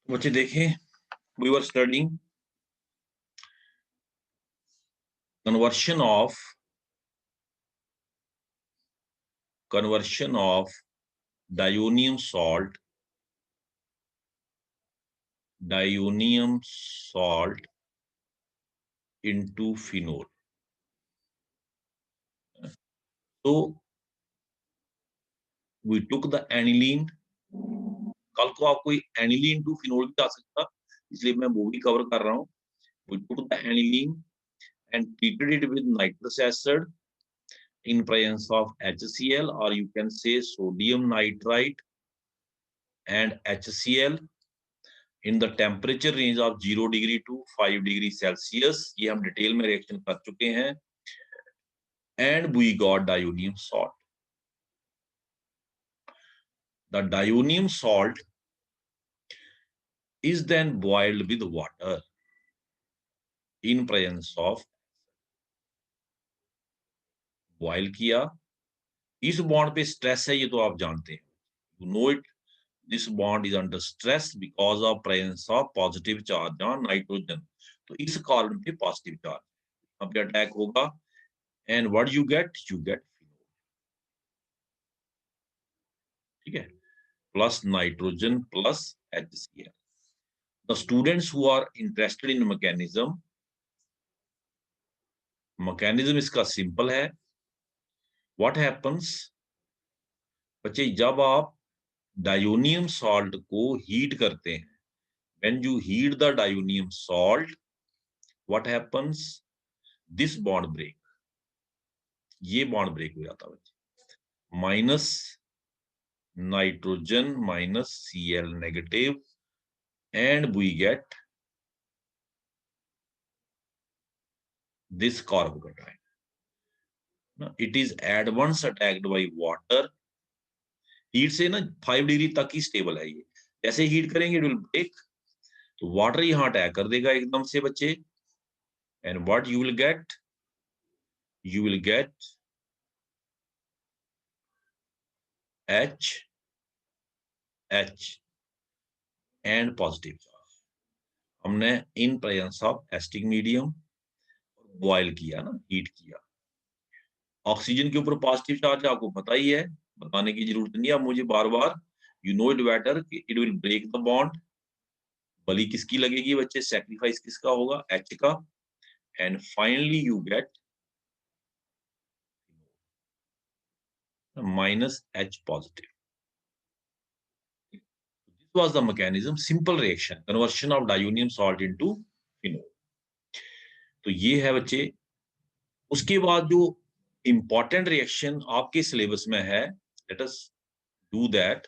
बच्चे देखें, we were studying conversion of dionium salt into phenol. So we took the aniline. कल को आपको एनिलीन टू फिनोल भी आ सकता, इसलिए मैं वो भी कवर कर रहा हूँ. We took the aniline and treated it with nitrous acid in presence of HCl, or you can say sodium nitrite and HCl in the temperature range of 0 degree to 5 degree Celsius. ये हम detail में reaction कर चुके हैं. And we got dionium salt. The dionium salt is then boiled with water in presence of. Boil किया. इस bond पे stress है, ये तो आप जानते हैं. You know it. This bond is under stress because of presence of positive charge on nitrogen. तो इस कार्बन पे पॉजिटिव चार्ज यहाँ पे अटैक होगा. And what you get? You get phenol. ठीक है, plus nitrogen plus HCl. The students who are interested in mechanism इसका simple है. What happens? बच्चे जब आप डायोनियम सॉल्ट को हीट करते हैं, when you heat the dionium salt, what happens? This bond break. ये बॉन्ड ब्रेक हो जाता है. Minus nitrogen minus Cl negative, and we get this carbocation. It is at once attacked by water. Heat से ना 5 degree तक ही stable है ये. जैसे हीट करेंगे इट विल ब्रेक, तो वाटर यहां अटैक कर देगा एकदम से बच्चे. And what you will get? You will get H and positive charge. हमने in presence of acetic medium boil किया ना, हीट किया. ऑक्सीजन के ऊपर पॉजिटिव चार्ज आपको पता ही है, बताने की जरूरत नहीं है मुझे बार बार. यू नो इट बेटर कि it will break the bond. बलि किसकी लगेगी बच्चे? सैक्रिफाइस किसका होगा? H का. And finally you get minus H positive. This was the mechanism, simple reaction, conversion of diazonium salt into phenol. तो ये है बच्चे. उसके बाद जो इंपॉर्टेंट रिएक्शन आपके सिलेबस में है, let us do that.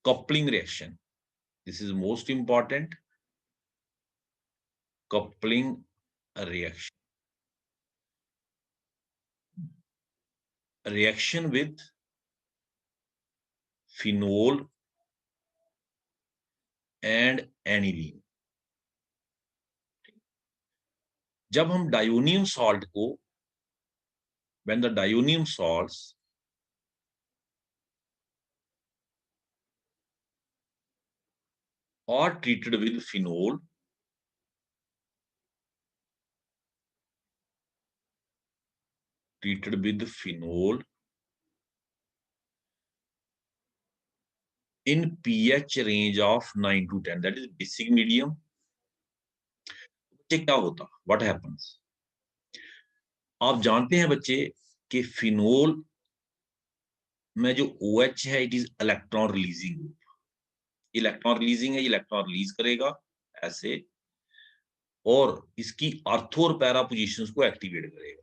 Coupling reaction, this is most important. coupling reaction with phenol and aniline. जब हम डायोनियम सॉल्ट को, when the dionium salts are treated with phenol, in pH range of 9 to 10, that is basic medium. क्या होता? What happens? आप जानते हैं बच्चे कि फिनोल में जो OH है, it is electron releasing group. Electron releasing है, इलेक्ट्रॉन रिलीज करेगा ऐसे, और इसकी आर्थो और पैरा पोजीशंस को एक्टिवेट करेगा.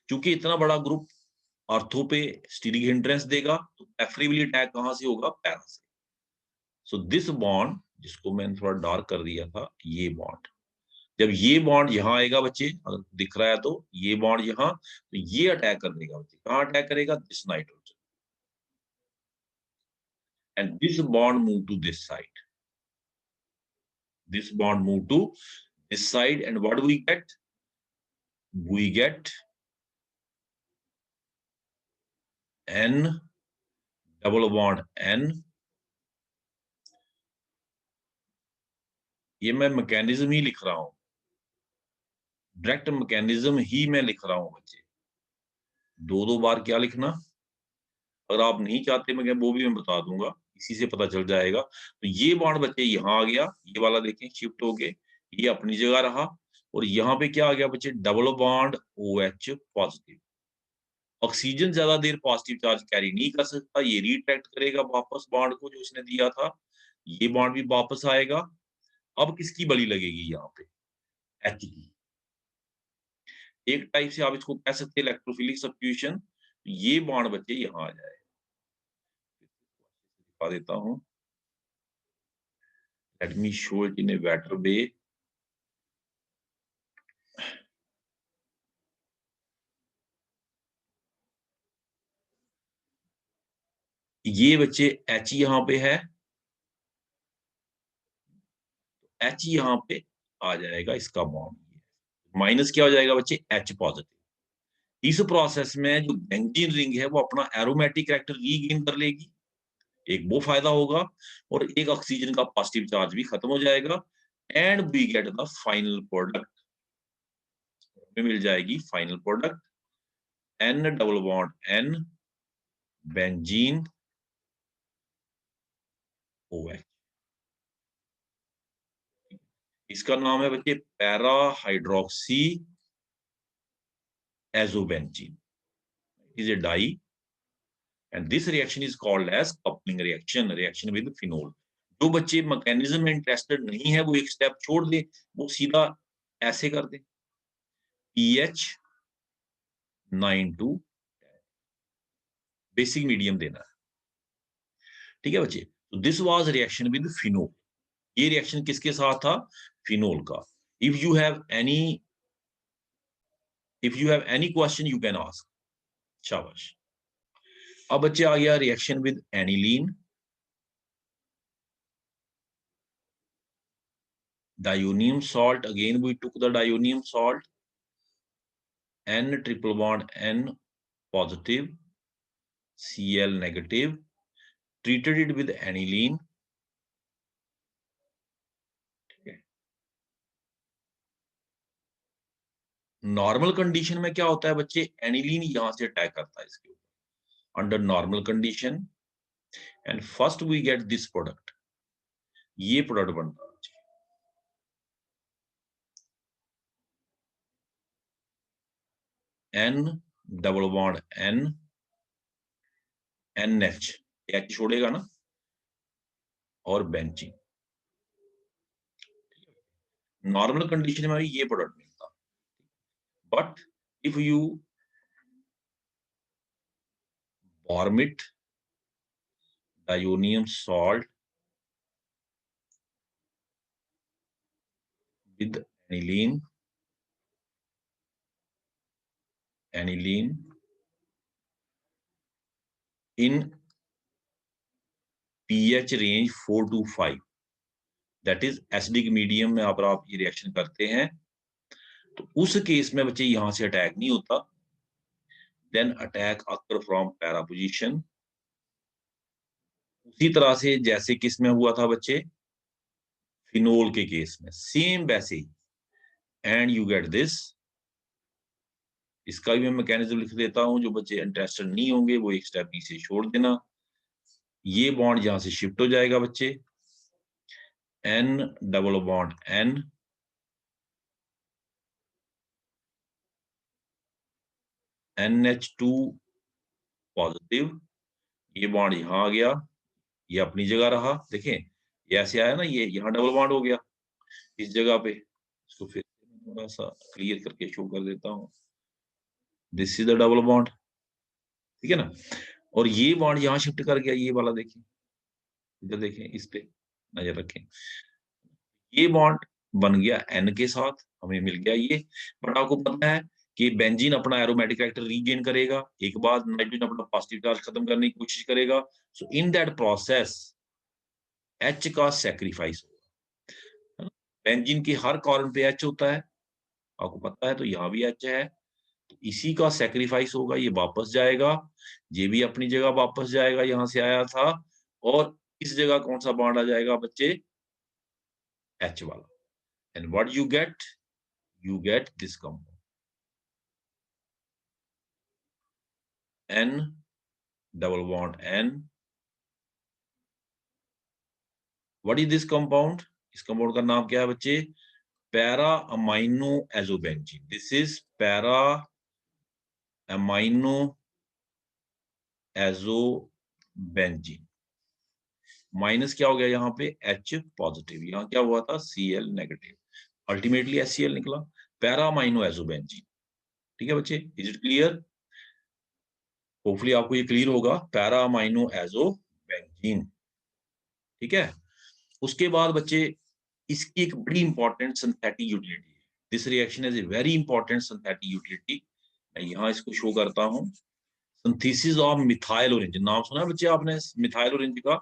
क्योंकि इतना बड़ा ग्रुप आर्थो पे स्टीरिक हिंड्रेंस देगा, तो प्रेफरेबली अटैक कहां से होगा? पैरा से. सो दिस बॉन्ड, जिसको मैंने थोड़ा डार्क कर दिया था, ये बॉन्ड, जब ये बॉन्ड यहां आएगा बच्चे, अगर दिख रहा है तो ये बॉन्ड यहां, तो ये अटैक कर देगा बच्चे. कहां अटैक करेगा? This nitrogen. And this bond move to this side. This bond move to this side, and what do we get? We get N, double bond N, ये मैं मैकेनिज्म ही लिख रहा हूं, डायरेक्ट मैकेनिज्म ही मैं लिख रहा हूं बच्चे। दो बार क्या लिखना, अगर आप नहीं चाहते मैं वो भी मैं बता दूंगा, इसी से पता चल जाएगा। तो ये बॉन्ड बच्चे यहाँ आ गया, ये वाला देखें शिफ्ट हो गए, ये अपनी जगह रहा। और यहाँ पे क्या आ गया बच्चे, double bond OH positive. Oxygen ज्यादा देर पॉजिटिव चार्ज कैरी नहीं कर सकता, ये रिट्रैक्ट करेगा वापस बॉन्ड को जो उसने दिया था, ये बॉन्ड भी वापस आएगा। अब किसकी बली लगेगी यहाँ पे, H की। एक टाइप से आप इसको कह सकते हैं इलेक्ट्रोफिलिक सब्स्टिट्यूशन। ये बॉन्ड बच्चे यहाँ आ जाए, दिखा देता हूँ। Let me show it in a better way. ये बच्चे H यहाँ पे है, H यहाँ पे आ जाएगा इसका बॉन्ड, माइनस क्या हो जाएगा बच्चे, H पॉजिटिव। इस प्रोसेस में जो बेंजीन रिंग है वो अपना एरोमेटिक कैरेक्टर रीगेन कर लेगी, एक वो फायदा होगा, और एक ऑक्सीजन का पॉजिटिव चार्ज भी खत्म हो जाएगा। And we get the final product, में मिल जाएगी final product N double bond N benzene OH। इसका नाम है बच्चे para hydroxy azobenzene, is a dye, and this reaction is called as coupling reaction with phenol। जो बच्चे मैकेनिज्म में इंटरेस्टेड नहीं है वो एक स्टेप छोड़ दे, वो सीधा ऐसे कर दे, pH 9 to बेसिक मीडियम देना है, ठीक है बच्चे। तो this was reaction with phenol, ये रिएक्शन किसके साथ था, फिनोल का। If you have any question you can ask, शाबाश। अब बच्चे आ गया reaction with aniline, dionium salt, again we took the dionium salt, N triple bond N positive Cl negative, treated it with aniline। Normal condition में क्या होता है बच्चे, एनिलीन यहां से अटैक करता है इसके ऊपर under normal condition, and first we get this product, ये प्रोडक्ट बनता है N double bond N NH, H छोड़ेगा ना, और बेंजीन। नॉर्मल कंडीशन में ये प्रोडक्ट मिलता, but if you warm it, dionium salt with aniline in pH range 4 to 5, that is acidic medium में अगर आप ये रिएक्शन करते हैं तो उस केस में बच्चे यहां से अटैक नहीं होता, then attack occur from para position, उसी तरह से जैसे किस में हुआ था बच्चे, फिनोल के केस में सेम वैसे ही। एंड यू गेट दिस, इसका भी मैं मैकेनिज्म लिख देता हूं, जो बच्चे इंटरेस्टेड नहीं होंगे वो एक स्टेप पीछे छोड़ देना। ये बॉन्ड यहां से शिफ्ट हो जाएगा बच्चे, N double bond N NH2 positive, ये बॉन्ड यहां आ गया, ये अपनी जगह रहा, देखें ये ऐसे आया ना, ये यहाँ डबल बॉन्ड हो गया इस जगह पे। इसको फिर थोड़ा सा क्लियर करके शो कर देता हूँ, this is the double bond, ठीक है ना। और ये बॉन्ड यहाँ शिफ्ट कर गया, ये वाला देखिए, इधर देखें, इस पे नजर रखें, ये बॉन्ड बन गया N के साथ, हमें मिल गया ये। बट आपको पता है कि बेंजीन अपना एरोमेटिक कैरेक्टर रीगेन करेगा, एक बार नाइट्रोजन अपना पॉजिटिव चार्ज खत्म करने की कोशिश करेगा, सो इन दैट प्रोसेस H का सेक्रीफाइस होगा। बेंजीन की हर कॉर्बन पे H होता है, आपको पता है, तो यहाँ भी H है, तो इसी का सेक्रीफाइस होगा, ये वापस जाएगा, ये भी अपनी जगह वापस जाएगा, यहां से आया था। और इस जगह कौन सा बॉन्ड आ जाएगा बच्चे, H वाला, and what you get this compound N double bond N. What is this compound? इस compound का नाम क्या है बच्चे? Para amino azobenzene. This is para amino azobenzene. Minus क्या हो गया यहाँ पे? H positive. यहाँ क्या हुआ था? Cl negative. अल्टीमेटली HCl निकला. Para amino azobenzene. ठीक है बच्चे, इज इट क्लियर? होपफुली आपको ये क्लियर होगा. Para amino azobenzene. ठीक है. उसके बाद बच्चे इसकी एक बड़ी इंपॉर्टेंट सिंथेटिक यूटिलिटी है. This reaction is a very important synthetic utility. मैं यहाँ इसको शो करता हूँ. Synthesis of methyl orange. नाम सुना है बच्चे आपने मिथाइल ऑरेंज का?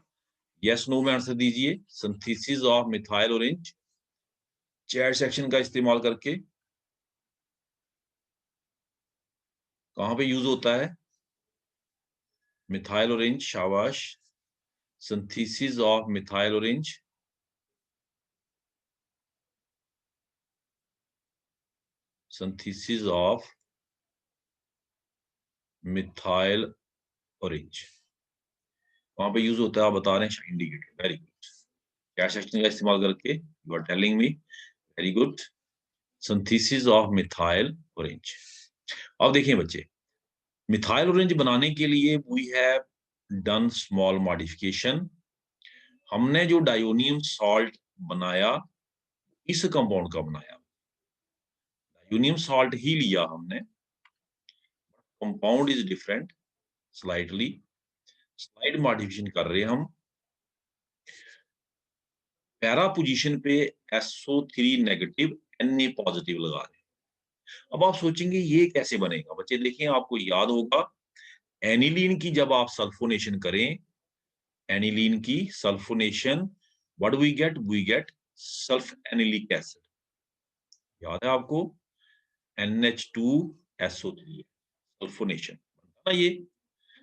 यस नो में आंसर दीजिए. Synthesis of methyl orange chat section का इस्तेमाल करके कहां पे यूज होता है? Methyl orange. शाबाश. Synthesis of methyl orange. Synthesis of methyl orange वहां पे यूज होता है, आप बता रहे हैं. इंडिकेटर. Very good. क्या सेक्शन का इस्तेमाल करके? You are telling me. Very good. Synthesis of methyl orange. अब देखिए बच्चे, मिथाइल ऑरेंज बनाने के लिए we have done small modification. हमने जो डायोनियम सॉल्ट बनाया इस कंपाउंड का बनाया. डायोनियम सॉल्ट ही लिया हमने. Compound is different slightly. Slide modification कर रहे हैं हम. पैरा पोजीशन पे SO3 नेगेटिव Na पॉजिटिव लगा रहे हैं. अब आप सोचेंगे ये कैसे बनेगा? बच्चे देखिए, आपको याद होगा एनिलीन की जब आप सल्फोनेशन करें, एनिलीन की sulphonation, what we get sulphanilic acid. याद है आपको? NH2SO3 सल्फोनेशन बनता ना, ये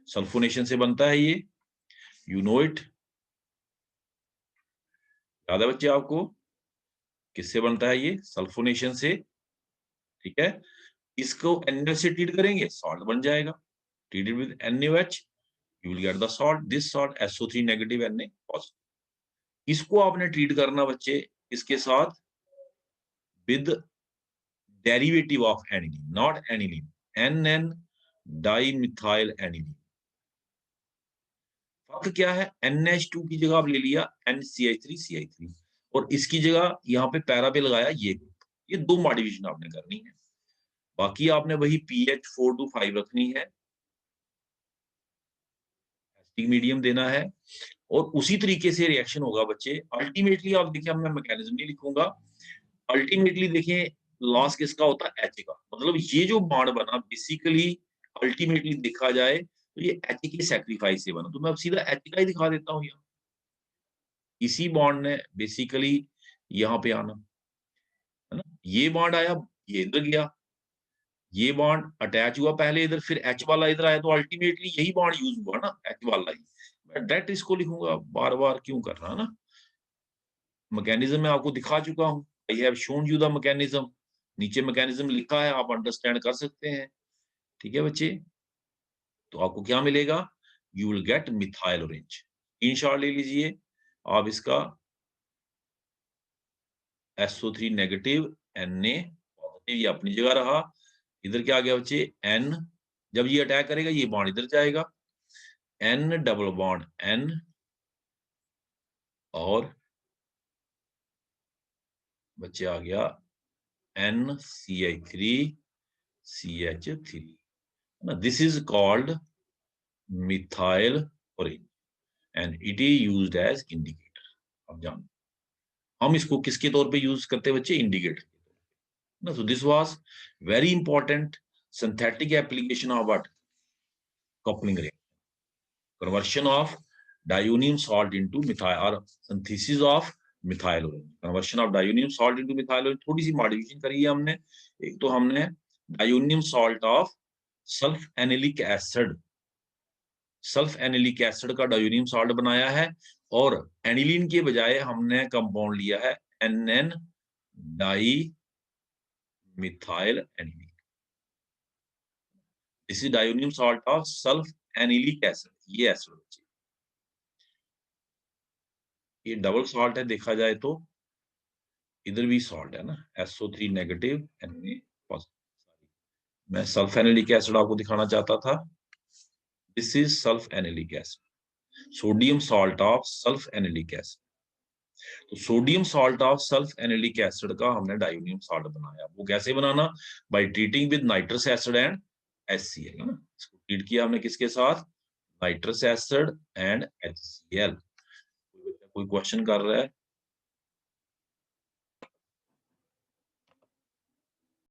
सल्फोनेशन से बनता है ये. You know it. याद है बच्चे आपको किससे बनता है? ये सल्फोनेशन से. ठीक है. इसको NaOH से ट्रीट करेंगे, सॉल्ट बन जाएगा. Treated with NaOH you will get the salt. This salt SO3 negative Na positive. इसको आपने ट्रीट करना बच्चे इसके साथ with derivative of aniline, not aniline. NN dimethyl aniline. फर्क क्या है? NH2 की जगह आप ले लिया NCH3CH3 और इसकी जगह यहाँ पे पैरा पे लगाया ये ग्रुप. ये दो मॉडिफिकेशन आपने करनी है. बाकी आपने वही pH 4 to 5 रखनी है. एसिडिक मीडियम देना है और उसी तरीके से रिएक्शन होगा बच्चे. अल्टीमेटली आप देखिए, मैं मैकेनिज्म नहीं लिखूंगा. अल्टीमेटली देखिए लॉस किसका होता है? H का. मतलब ये जो बॉन्ड बना बेसिकली अल्टीमेटली देखा जाए तो ये H के सैक्रिफाइस से बना. तो मैं अब सीधा H का ही दिखा देता हूँ. यहाँ इसी बॉन्ड ने बेसिकली यहाँ पे आना है ना. ये बॉन्ड आया, ये इधर गया. ये बॉन्ड अटैच हुआ पहले इधर, फिर H वाला इधर आया. तो अल्टीमेटली यही बॉन्ड यूज हुआ ना, H वाला ही. मैं डायरेक्ट इसको लिखूंगा, बार बार क्यों कर रहा है ना. मैकेनिज्म मैं आपको दिखा चुका हूं. I have shown you the mechanism. नीचे मैकेनिज्म लिखा है, आप अंडरस्टैंड कर सकते हैं. ठीक है बच्चे. तो आपको क्या मिलेगा? You will gate methyl orange. Screenshot ले लीजिए आप इसका. SO3 नेगेटिव Na पॉजिटिव, ये अपनी जगह रहा. इधर क्या आ गया बच्चे? N. जब ये अटैक करेगा ये बॉन्ड इधर जाएगा. N डबल बॉन्ड N और बच्चे आ गया NCH3CH3. This is called methyl orange and it is used as indicator. अब जान हम इसको किसके तौर पे यूज करते हैं बच्चे? इंडिकेटर के तौर पे ना. So this was very important synthetic application of what? Coupling reaction. Conversion of diazonium salt into methyl और synthesis of methyl orange. Conversion of diazonium salt into methyl orange. थोड़ी सी मॉडिफिकेशन करी है हमने. एक तो हमने diazonium salt of sulphanilic acid, sulphanilic acid का डायोनियम सॉल्ट बनाया है और एनिलीन के बजाय हमने कंपाउंड लिया है NN dimethyl aniline. This is diazonium salt of sulphanilic acid. ये एसिड बच्चे, ये डबल सॉल्ट है देखा जाए तो, इधर भी सॉल्ट है ना, SO3 नेगेटिव Na पॉजिटिव। मैं सल्फ एनिलिक एसिड आपको दिखाना चाहता था। This is sulphanilic acid, sodium salt of sulphanilic acid. तो sodium salt of sulphanilic acid का हमने डायोनियम सॉल्ट बनाया। वो कैसे बनाना? By treating with nitrous acid and HCl ना। इसको ट्रीट किया हमने किसके साथ? Nitrous acid and HCl। कोई क्वेश्चन कर रहा है?